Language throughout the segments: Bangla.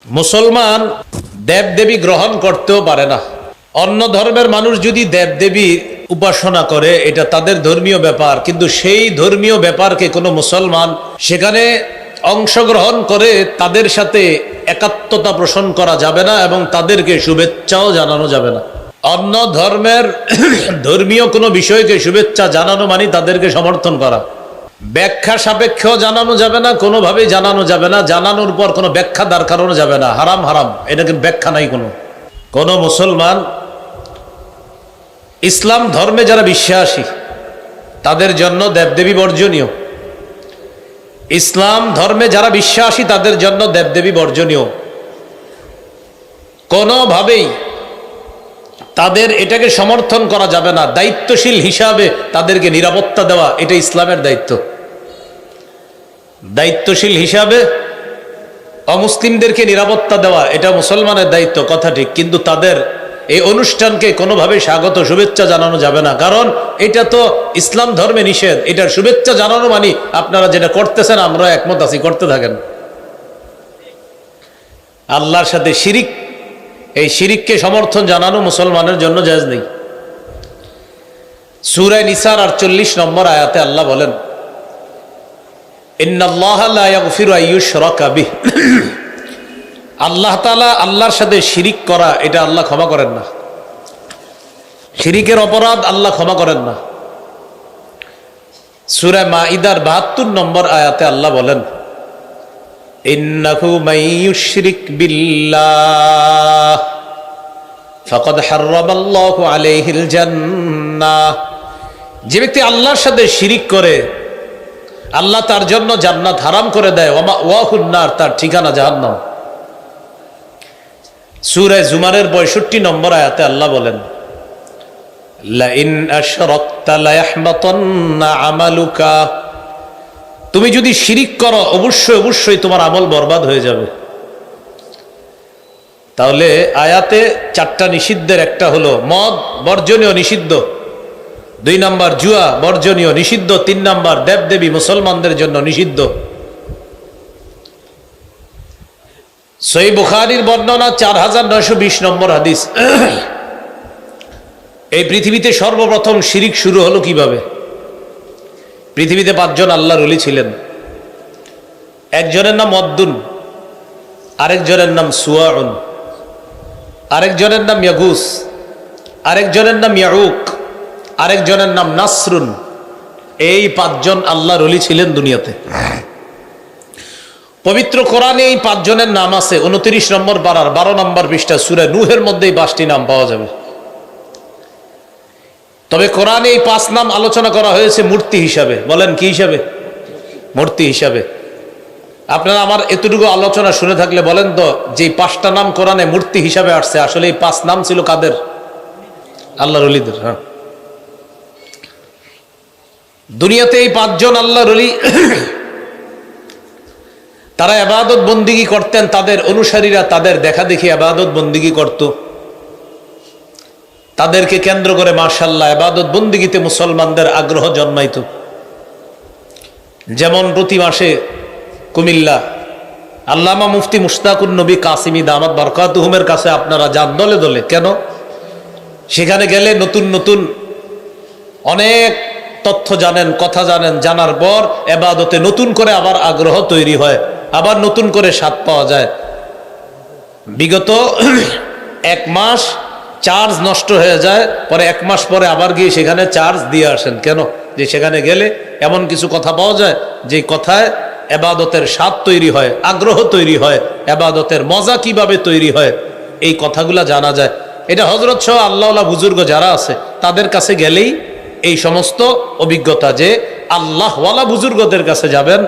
মুসলমান দেবদেবী গ্রহণ করতেও পারে না। অন্য ধর্মের মানুষ যদি দেবদেবী উপাসনা করে এটা তাদের ধর্মীয় ব্যাপার, কিন্তু সেই ধর্মীয় ব্যাপারকে কোনো মুসলমান সেখানে অংশগ্রহণ করে তাদের সাথে একাত্মতা পোষণ করা যাবে না এবং তাদেরকে শুভেচ্ছাও জানানো যাবে না। অন্য ধর্মের ধর্মীয় কোনো বিষয়কে শুভেচ্ছা জানানো মানে তাদেরকে সমর্থন করা। ব্যাখ্যা সাপেক্ষেও জানানো যাবে না, কোনোভাবেই জানানো যাবে না, জানানোর পর কোনো ব্যাখ্যা দাঁড় করানো যাবে না। হারাম হারাম, এটা কিন্তু ব্যাখ্যা নাই। কোনো মুসলমান ইসলাম ধর্মে যারা বিশ্বাসী তাদের জন্য দেবদেবী বর্জনীয়। ইসলাম ধর্মে যারা বিশ্বাসী তাদের জন্য দেবদেবী বর্জনীয়। কোনোভাবেই তাদের এটাকে সমর্থন করা যাবে না। দায়িত্বশীল হিসাবে তাদেরকে নিরাপত্তা দেওয়া এটা ইসলামের দায়িত্ব। দায়িত্বশীল হিসাবে অমুসলিমদেরকে নিরাপত্তা দেওয়া এটা মুসলমানের দায়িত্ব, কথা ঠিক, কিন্তু তাদের এই অনুষ্ঠানকে কোনোভাবে স্বাগত শুভেচ্ছা জানানো যাবে না, কারণ এটা তো ইসলাম ধর্মে নিষেধ। এটার শুভেচ্ছা জানানো মানে আপনারা যেটা করতেছেন আমরা একমত আছি, করতে থাকেন। আল্লাহর সাথে শিরিক, এই শিরিককে সমর্থন জানানো মুসলমানের জন্য জায়েজ নেই। সূরা নিসার 48 নম্বর আয়াতে আল্লাহ বলেন, ইন্নাল্লাহা লা ইয়াগফিরু আইয়ুশরাকা বিহি, আল্লাহ তাআলা আল্লাহর সাথে শিরিক করা এটা আল্লাহ ক্ষমা করেন না। শিরিকের অপরাধ আল্লাহ ক্ষমা করেন না। সূরা মাঈদার 72 নম্বর আয়াতে আল্লাহ বলেন, ইন্নাহু মাইয়ুশরিক বিল্লাহ ফাকাদ হারামাল্লাহু আলাইহিল জান্নাহ, যে ব্যক্তি আল্লাহর সাথে শিরিক করে আল্লাহ তার জন্য জান্নাত হারাম করে দেয়, ওয়া মাওয়াহুন নার, তার ঠিকানা জাহান্নাম। সূরা জুমারের 65 নম্বর আয়াতে আল্লাহ বলেন, লা ইন আশরাকতা লা ইয়াহবাতান্না আমালুকা, তুমি যদি শিরিক করো অবশ্যই অবশ্যই তোমার আমল বরবাদ হয়ে যাবে। তাহলে আয়াতে 4টা নিষিদ্ধের একটা হলো মদ বর্জনীয়, নিষিদ্ধ। 2 নম্বর জুয়া বর্জনীয়, নিষিদ্ধ। 3 নম্বর দেবদেবী মুসলমানদের জন্য নিষিদ্ধ। সহিহ বুখারীর বর্ণনা 4920 নম্বর হাদিস। এই পৃথিবীতে সর্বপ্রথম শিরিক শুরু হলো কিভাবে? পৃথিবীতে 5 জন আল্লাহর ওলি ছিলেন। একজনের নাম অদ্দুন, আরেকজনের নাম সুয়াউন, আরেকজনের নাম ইয়াগুস, আরেকজনের নাম ইয়াউক, আরেকজনের নাম নাসরুন। এই 5 জন আল্লাহর ওলি ছিলেন দুনিয়াতে। পবিত্র কোরআনে এই 5 জনের নাম আছে 29 নম্বর পারার 12 নম্বর পৃষ্ঠা সূরা নূহের মধ্যেই 5টি নাম পাওয়া যাবে। তবে কোরআনে এই 5 নাম আলোচনা করা হয়েছে মূর্তি হিসাবে। বলেন কি হিসাবে? মূর্তি হিসাবে। আপনারা আমার এতটুকু আলোচনা শুনে থাকলে বলেন তো, যে 5টা নাম কোরআনে মূর্তি হিসাবে আসছে আসলে এই 5 নাম ছিল কাদের? আল্লাহর ওলিদের। হ্যাঁ, দুনিয়াতে এই 5 জন আল্লাহর ওলি তারা ইবাদত বন্দিগি করতেন, তাদের অনুসারীরা তাদের দেখা দেখি ইবাদত বন্দিগি করত। তাদেরকে কেন্দ্র করে মাশাআল্লাহ ইবাদত বন্দিগিতে মুসলমানদের আগ্রহ জন্মাইত। যেমন প্রতি মাসে কুমিল্লা আল্লামা মুফতি মুশতাকুন নবী কাসিমি দামাত বরকাতুহুমের কাছে আপনারা যান দলে দলে। কেন? সেখানে গেলে নতুন নতুন অনেক তথ্য জানেন, কথা জানেন, জানার পর ইবাদতে নতুন করে আবার আগ্রহ তৈরি হয়, আবার নতুন করে স্বাদ পাওয়া যায়। বিগত 1 মাস চার্জ নষ্ট হয়ে যায়, পরে 1 মাস পরে আবার গিয়ে সেখানে চার্জ দিয়ে আসেন। কেন? যে সেখানে গেলে এমন কিছু কথা পাওয়া যায় যে কথায় ইবাদতের স্বাদ তৈরি হয়, আগ্রহ তৈরি হয়, ইবাদতের মজা কিভাবে তৈরি হয় এই কথাগুলা জানা যায়। এটা হযরত সহ আল্লাহওয়ালা বুজুর্গ যারা আছে তাদের কাছে গেলেই এই সমস্ত অভিজ্ঞতা, যে আল্লাহওয়ালা বুজুর্গদের কাছে যাবেন,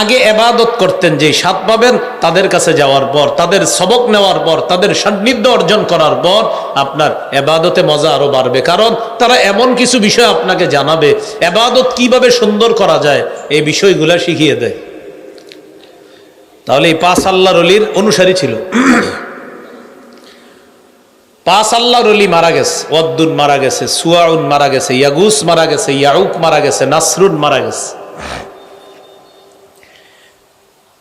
আগে ইবাদত করতেন, যে স্বাদ পাবেন তাদের কাছে যাওয়ার পর, তাদের সবক নেওয়ার পর, তাদের সান্নিধ্য অর্জন করার পর আপনার ইবাদতে মজা আরো বাড়বে। কারণ তারা এমন কিছু বিষয় আপনাকে জানাবে, ইবাদত কিভাবে সুন্দর করা যায় এই বিষয়গুলা শিখিয়ে দেয়। তাহলে এই 5 আল্লাহর ওলির অনুসারী ছিল। 5 আল্লাহর ওলি মারা গেছে। ওয়াদ্দুন মারা গেছে, সুয়াউন মারা গেছে, ইয়াগুস মারা গেছে, ইয়াউক মারা গেছে, নাসরুন মারা গেছে।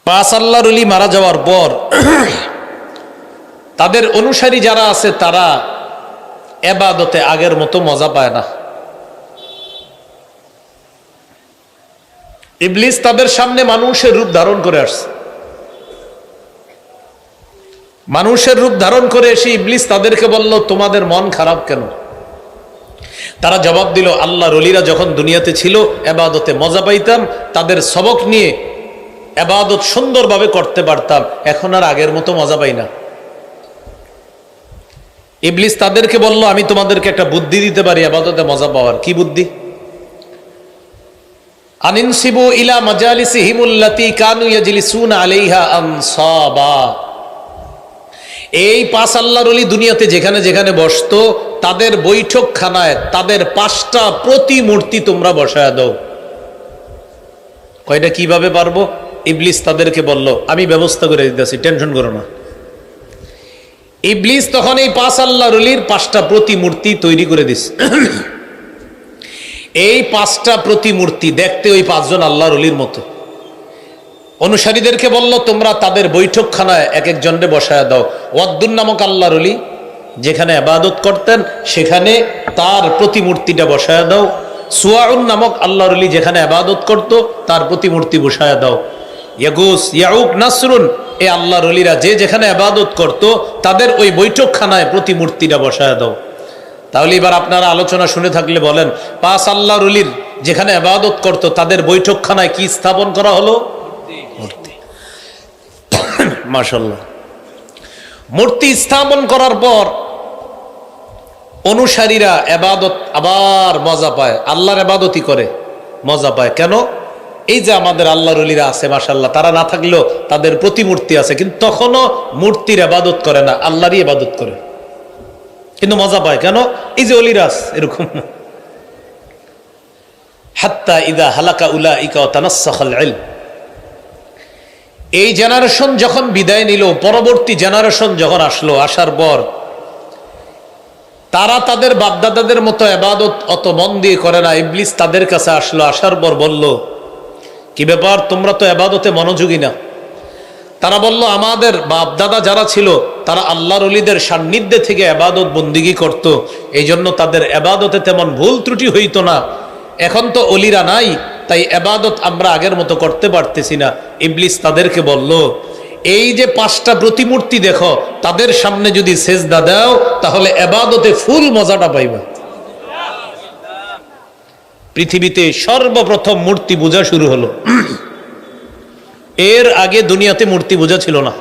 পাঁচ আল্লাহর ওলি মারা যাওয়ার পর তাদের অনুসারী যারা আছে তারা ইবাদতে আগের মতো মজা পায় না। ইবলিস তাদের সামনে মানুষের রূপ ধারণ করে আসছে। মানুষের রূপ ধারণ করে এসে ইবলিস তাদেরকে বলল, তোমাদের মন খারাপ কেন? তারা জবাব দিল, আল্লাহর ওলিরা যখন দুনিয়াতে ছিল ইবাদতে মজা পাইতাম, তাদের সবক নিয়ে ইবাদত সুন্দরভাবে করতে পারতাম, এখন আর আগের মতো মজা পাই না। ইবলিস তাদেরকে বলল, আমি তোমাদেরকে একটা বুদ্ধি দিতে পারি ইবাদতে মজা পাওয়ার। কি বুদ্ধি? আনিনসিবু ইলা মাজালিসিহিমুল্লাতী কানু ইয়াজলিসুনা আলাইহা আনসাবা। এই পাঁচ আল্লাহর ওলি দুনিয়াতে যেখানে যেখানে বসতো, তাদের বৈঠকখানায় তাদের 5টা প্রতিমূর্তি তোমরা বসায়া দাও। কয়টা? কিভাবে পারবো? ইবলিস তাদেরকে বলল, আমি ব্যবস্থা করে দিতেছি, টেনশন করো না। ইবলিস তখন এই পাঁচ আল্লাহর ওলির 5টা প্রতিমূর্তি তৈরি করে দিস। এই 5টা প্রতিমূর্তি দেখতে ওই 5 জন আল্লাহর ওলির মতো। অনুসারীদেরকে বলল, তোমরা তাদের বৈঠকখানায় এক একজনকে বসায়া দাও। ওয়াদ্দুন নামক আল্লাহর ওলি যেখানে ইবাদত করতেন সেখানে তার প্রতিমূর্তিটা বসায়া দাও। সুয়াউন নামক আল্লাহর ওলি যেখানে ইবাদত করত তার প্রতিমূর্তি বসায়া দাও। ইয়াগুস, ইয়াউক, নাসরুন এই আল্লাহর ওলিরা যে যেখানে ইবাদত করত তাদের ওই বৈঠকখানায় প্রতিমূর্তিটা বসায়া দাও। তাহলে এবার আপনারা আলোচনা শুনে থাকলে বলেন, 5 আল্লাহর ওলির যেখানে ইবাদত করত তাদের বৈঠকখানায় কি স্থাপন করা হলো? মূর্তি। মাশাআল্লাহ। মূর্তি স্থাপন করার পর অনুসারীরা ইবাদত আবার মজা পায়, আল্লাহর ইবাদতই করে মজা পায়। কেন? এই যে আমাদের আল্লাহর ওলিরা আছে মাশাআল্লাহ, তারা না থাকলেও তাদের প্রতিমূর্তি আছে, কিন্তু তখনও মূর্তির ইবাদত করে না, আল্লাহরই ইবাদত করে, কিন্তু মজা পায়। কেন? এই যে ওলিরা আছে এরকম। হাত্তা ইদা হালাকা উলাইকা ওয়া তানাসসাখাল ইলম। এই জেনারেশন যখন বিদায় নিল, পরবর্তী জেনারেশন যখন আসলো, আসার পর তারা তাদের বাপদাদাদের মতো ইবাদত অত মন দিয়ে করে না। ইবলিস তাদের কাছে আসলো, আসার পর বলল, কি ব্যাপার, তোমরা তো ইবাদতে মনোযোগী না। তারা বলল, আমাদের বাপদাদা যারা ছিল তারা আল্লাহর ওলিদের সান্নিধ্যে থেকে ইবাদত বন্দিগি করত, এই জন্য তাদের ইবাদতে তেমন ভুল ত্রুটি হইতো না। এখন তো ওলিরা নাই, তাই ইবাদত আমরা আগের মতো করতে পারতেছি না। ইবলিস তাদেরকে বলল, এই যে 5টা প্রতিমূর্তি দেখো, তাদের সামনে যদি সেজদা দাও তাহলে ইবাদতে ফুল মজাটা পাইবা। পৃথিবীতে সর্বপ্রথম মূর্তি পূজা শুরু হলো। এর আগে দুনিয়াতে মূর্তি পূজা ছিল না।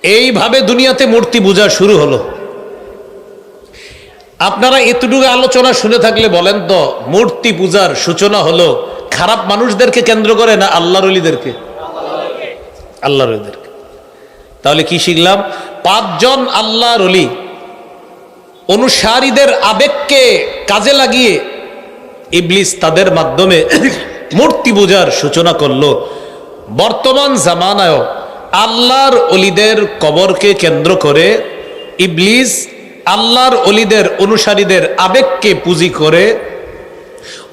এইভাবে দুনিয়াতে মূর্তি পূজা শুরু হলো। আপনারা এতটুকু আলোচনা শুনে থাকলে বলেন তো, মূর্তি পূজার সূচনা হলো খারাপ মানুষদেরকে কেন্দ্র করে না আল্লাহর ওলিদেরকে? আল্লাহর ওলিদেরকে। তাহলে কি শিখলাম? 5 জন আল্লাহর ওলি অনুসারীদের আবেগকে কাজে লাগিয়ে ইবলিস তাদের মাধ্যমে মূর্তি পূজার সূচনা করলো। বর্তমান জামানায় আল্লাহর ওলিদের কবরকে কেন্দ্র করে ইবলিস আল্লাহর ওলিদের অনুসারীদের আবেগকে পুঁজি করে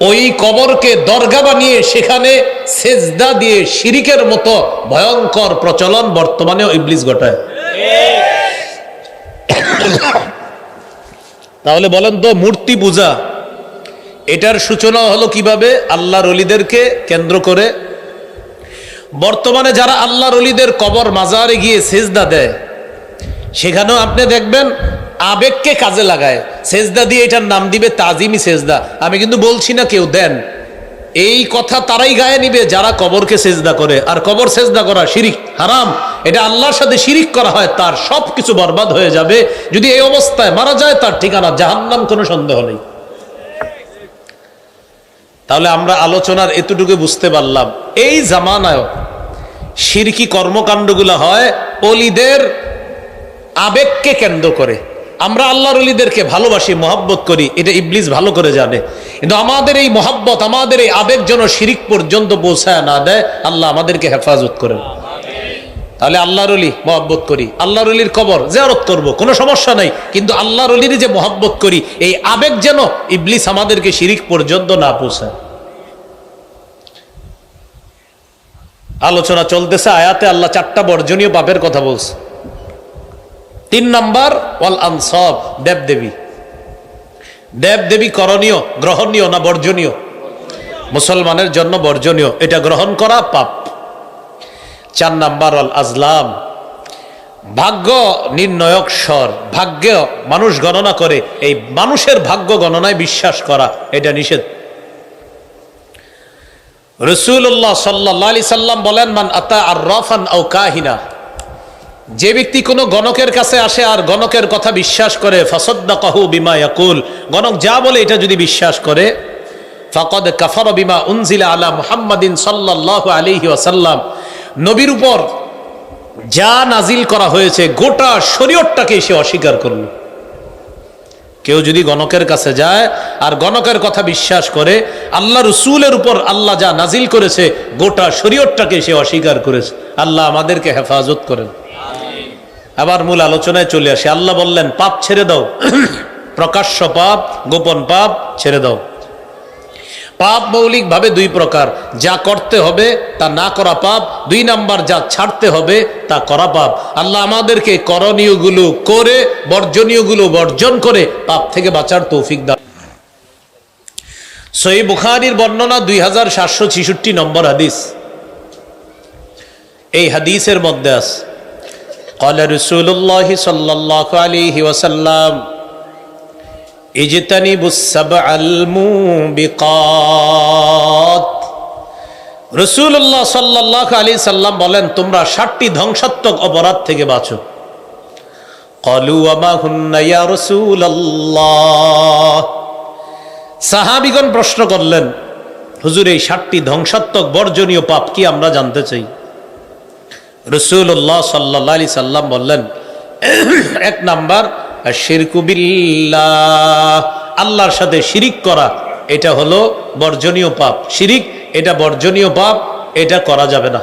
ওই কবরকে দরগা বানিয়ে সেখানে সেজদা দিয়ে শিরিকের মতো ভয়ঙ্কর প্রচলন বর্তমানেও ইবলিস ঘটায়। তাহলে বলেন তো, মূর্তি পূজা এটার সূচনা হলো কিভাবে? আল্লাহর ওলিদেরকে কেন্দ্র করে। বর্তমানে যারা আল্লাহর ওলিদের কবর মাজারে গিয়ে সেজদা দেয়, সেখানেও আপনি দেখবেন আবেগকে কাজে লাগায় সেজদা দিয়ে, এটার নাম দিবে তাজিমি সেজদা। আমি কিন্তু বলছি না কেউ দেন, এই কথা তারাই গায়ে নিবে যারা কবরকে সেজদা করে। আর কবর সেজদা করা শিরিক, হারাম। এটা আল্লাহর সাথে শিরিক করা হয়, তার সব কিছু বরবাদ হয়ে যাবে। যদি এই অবস্থায় মারা যায়, তার ঠিকানা জাহান্নাম, কোনো সন্দেহ নেই। তাহলে আমরা আলোচনার এতটুকু বুঝতে পারলাম, এই জামানায় শিরকি কর্মকাণ্ডগুলো হয় ওলিদের আবেগকে কেন্দ্র করে। আমরা আল্লাহর ওলিদেরকে ভালোবাসি, মহব্বত করি, এটা ইবলিস ভালো করে জানে। কিন্তু আমাদের এই মহব্বত, আমাদের এই আবেগ যেন শিরিক পর্যন্ত পৌঁছায় না দেয়, আল্লাহ আমাদেরকে হেফাজত করেন। তাহলে আল্লাহর ওলি মহব্বত করি, আল্লাহর ওলির কবর জিয়ারত করব, কোনো সমস্যা নাই, কিন্তু আল্লাহর ওলির যে মহব্বত করি, এই আবেগ যেন ইবলিস আমাদেরকে শিরিক পর্যন্ত না পৌঁছায়। আলোচনা চলতেছে, আয়াতে আল্লাহ 4টা বর্জনীয় পাপের কথা বলছে। 3 নাম্বার ওয়াল আনসাব, দেবদেবী। দেবদেবী করণীয়, গ্রহণীয় না বর্জনীয়? মুসলমানের জন্য বর্জনীয়, এটা গ্রহণ করা পাপ। 4 নাম্বার ওয়াল আজলাম, ভাগ্য নির্ণয়ক স্বর, ভাগ্য মানুষ গণনা করে, এই মানুষের ভাগ্য গণনায় বিশ্বাস করা এটা নিষেধ। রাসূলুল্লাহ সাল্লাল্লাহু আলাইহি সাল্লাম বলেন, মান আতা আররাফান আও কাহিনা, যে ব্যক্তি কোনো গণকের কাছে আসে আর গণকের কথা বিশ্বাস করে, ফাসাদ্দাকাহু বিমা ইয়াকুল, গণক যা বলে এটা যদি বিশ্বাস করে, ফাকাদ কাফারা বিমা উনজিলা আলা মুহাম্মাদিন সাল্লাল্লাহু আলাইহি ওয়াসাল্লাম, নবীর উপর যা নাজিল করা হয়েছে গোটা শরীয়তটাকে সে অস্বীকার করল। কেউ যদি গণকের কাছে যায় আর গণকের কথা বিশ্বাস করে, আল্লাহ রসুলের উপর আল্লাহ যা নাজিল করেছে গোটা শরীয়তটাকে সে অস্বীকার করেছে। আল্লাহ আমাদেরকে হেফাজত করেন। আবার মূল আলোচনায় চলে আসে। আল্লাহ বললেন, পাপ ছেড়ে দাও, প্রকাশ্য পাপ, গোপন পাপ ছেড়ে দাও। পাপ মৌলিক ভাবে 2 প্রকার, যা করতে হবে তা না করা পাপ, 2 নাম্বার যা ছাড়তে হবে তা করা পাপ। আল্লাহ আমাদেরকে করণীয়গুলো করে বর্জনীয়গুলো বর্জন করে পাপ থেকে বাঁচার তৌফিক দান। সহিহ বুখারীর বর্ণনা 2766 নম্বর হাদিস। এই হাদিসের মধ্যে আছে, ক্বালা রাসূলুল্লাহ সাল্লাল্লাহু আলাইহি ওয়াসাল্লাম, ইজতানিবুস সাবআল মুবিকাত। রাসূলুল্লাহ সাল্লাল্লাহু আলাইহি সাল্লাম বলেন, তোমরা 7টি ধ্বংসাত্মক অপরাধ থেকে বাঁচো। ক্বালু ওয়া মা হুন্না ইয়া রাসূলুল্লাহ, সাহাবীগণ প্রশ্ন করলেন, হুজুর এই 7টি ধ্বংসাত্মক বর্জনীয় পাপ কি, আমরা জানতে চাই। রাসূলুল্লাহ সাল্লাল্লাহু আলাইহি সাল্লাম বললেন, 1 নাম্বার শিরকু বিল্লাহ, আল্লাহর সাথে শিরিক করা, এটা হলো বর্জনীয় পাপ। শিরিক এটা বর্জনীয় পাপ, এটা করা যাবে না।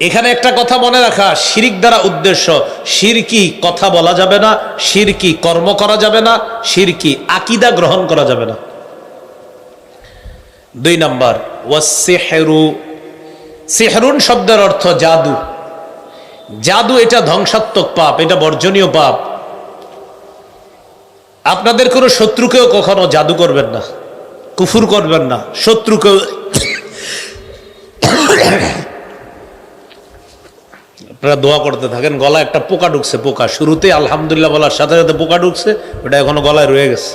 এখানে একটা কথা মনে রাখা, শিরিক দ্বারা উদ্দেশ্য শিরকি কথা বলা যাবে না, শিরকি কর্ম করা যাবে না, শিরকি আকীদা গ্রহণ করা যাবে না। 2 নাম্বার ওয়াসসিহরু, সিহরুন শব্দের অর্থ জাদু। জাদু এটা ধ্বংসাত্মক পাপ, এটা বর্জনীয় পাপ। আপনাদের কোনো শত্রুকেও কখনো জাদু করবেন না, কুফুর করবেন না, শত্রুকেও। আপনারা দোয়া করতে থাকেন। গলায় একটা পোকা ঢুকছে, পোকা শুরুতে আলহামদুলিল্লাহ বলার সাথে সাথে পোকা ঢুকছে, ওটা এখনো গলায় রয়ে গেছে।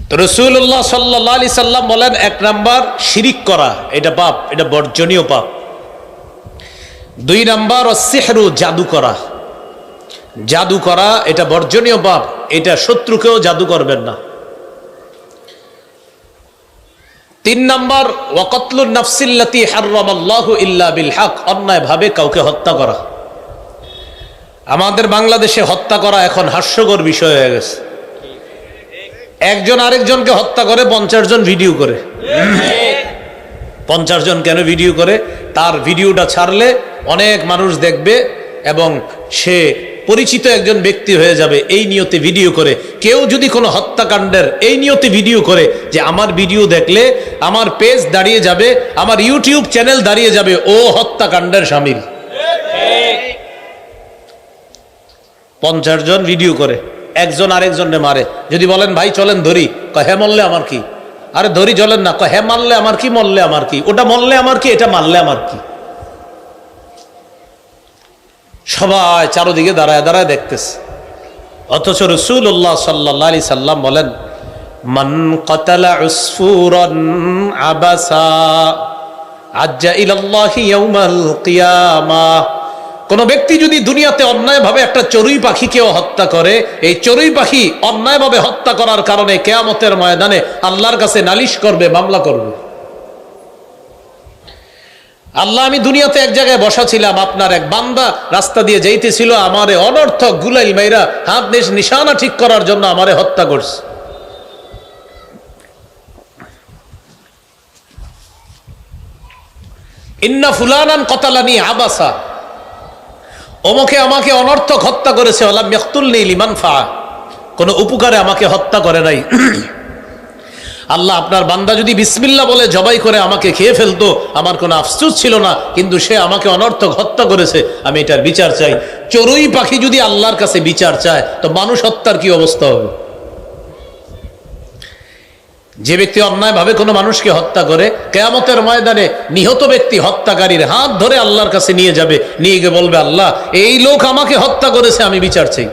তো রাসূলুল্লাহ সাল্লাল্লাহু আলাইহি সাল্লাম বলেন, 1 নাম্বার শিরিক করা, এটা পাপ, এটা বর্জনীয় পাপ। 2 নাম্বার ওয়াসসিহরু, জাদু করা, জাদু করা এটা বর্জনীয় পাপ, এটা শত্রুকেও জাদু করবেন না। 3 নাম্বার ওয়াকাতলুন নাফসিল্লাতী হারামাল্লাহু ইল্লা বিল হক, অন্যায় ভাবে কাউকে হত্যা করা। আমাদের বাংলাদেশে হত্যা করা এখন হাস্যকর বিষয় হয়ে গেছে। একজন আরেকজনকে হত্যা করে 50 জন ভিডিও করে। 50 জন কেন ভিডিও করে? তার ভিডিওটা ছাড়লে অনেক মানুষ দেখবে এবং সে পরিচিত একজন ব্যক্তি হয়ে যাবে, এই নিয়তে ভিডিও করে। কেউ যদি কোনো হত্যাকাণ্ডের এই নিয়তে ভিডিও করে যে আমার ভিডিও দেখলে আমার পেজ দাঁড়িয়ে যাবে, আমার ইউটিউব চ্যানেল দাঁড়িয়ে যাবে, ও হত্যাকাণ্ডের শামিল। 50 জন ভিডিও করে, একজন আরেকজনকে মারে। যদি বলেন ভাই চলেন ধরি, কয় হ্যাঁ মরলে আমার কি? আরে ধরি চলেন না, কয় হ্যাঁ মারলে আমার কি, মরলে আমার কি, ওটা মরলে আমার কি, এটা মারলে আমার কি। সবাই চারদিকে দাঁড়ায় দাঁড়ায় দেখতেছে। অথচ রাসূলুল্লাহ সাল্লাল্লাহু আলাইহি সাল্লাম বলেন, মান কাতালা উসফুরান আবাসা আজ্জা ইলাল্লাহি ইয়াউমাল কিয়ামাহ, কোন ব্যক্তি যদি দুনিয়াতে অন্যায়ভাবে একটা চড়ুই পাখিকেও হত্যা করে, এই চড়ুই পাখি অন্যায়ভাবে হত্যা করার কারণে কিয়ামতের ময়দানে আল্লাহর কাছে নালিশ করবে, মামলা করবে। আল্লাহ, আমি দুনিয়াতে এক জায়গায় বসা ছিলাম, আপনার এক বান্দা রাস্তা দিয়ে যাইতেছিল, আমারে অনর্থক গুলাইল মাইরা হাত নিশানা ঠিক করার জন্য আমারে হত্যা করছে। ইন্না ফুলানান কতালানি আবাসা, অমুকে আমাকে অনর্থক হত্যা করেছে, ওয়ালাম ইয়াকতুলনি লিমানফা, কোনো উপকারে আমাকে হত্যা করে নাই। আল্লাহ, আপনার বান্দা যদি বিসমিল্লাহ বলে জবাই করে আমাকে খেয়ে ফেলতো, আমার কোনো আফসোস ছিল না, কিন্তু সে আমাকে অনর্থক হত্যা করেছে, আমি এটার বিচার চাই। চড়ুই পাখি যদি আল্লাহর কাছে বিচার চায়, তো মানুষ হত্যার কি অবস্থা হবে? যে ব্যক্তি অন্যায়ভাবে কোনো মানুষকে হত্যা করে, কিয়ামতের ময়দানে নিহত ব্যক্তি হত্যাকারীর হাত ধরে আল্লাহর কাছে নিয়ে যাবে, নিয়ে গিয়ে বলবে, আল্লাহ, এই লোক আমাকে হত্যা করেছে, আমি বিচার চাই।